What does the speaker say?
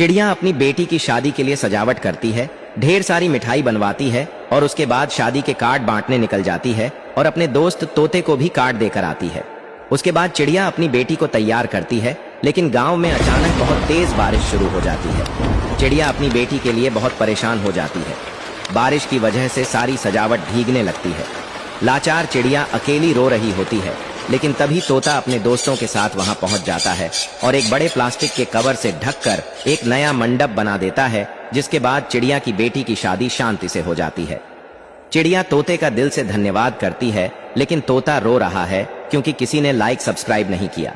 चिड़िया अपनी बेटी की शादी के लिए सजावट करती है, ढेर सारी मिठाई बनवाती है और उसके बाद शादी के कार्ड बांटने निकल जाती है और अपने दोस्त तोते को भी कार्ड देकर आती है। उसके बाद चिड़िया अपनी बेटी को तैयार करती है, लेकिन गांव में अचानक बहुत तेज बारिश शुरू हो जाती है। चिड़िया अपनी बेटी के लिए बहुत परेशान हो जाती है। बारिश की वजह से सारी सजावट भीगने लगती है। लाचार चिड़िया अकेली रो रही होती है, लेकिन तभी तोता अपने दोस्तों के साथ वहां पहुंच जाता है और एक बड़े प्लास्टिक के कवर से ढककर एक नया मंडप बना देता है, जिसके बाद चिड़िया की बेटी की शादी शांति से हो जाती है। चिड़िया तोते का दिल से धन्यवाद करती है, लेकिन तोता रो रहा है क्योंकि किसी ने लाइक सब्सक्राइब नहीं किया।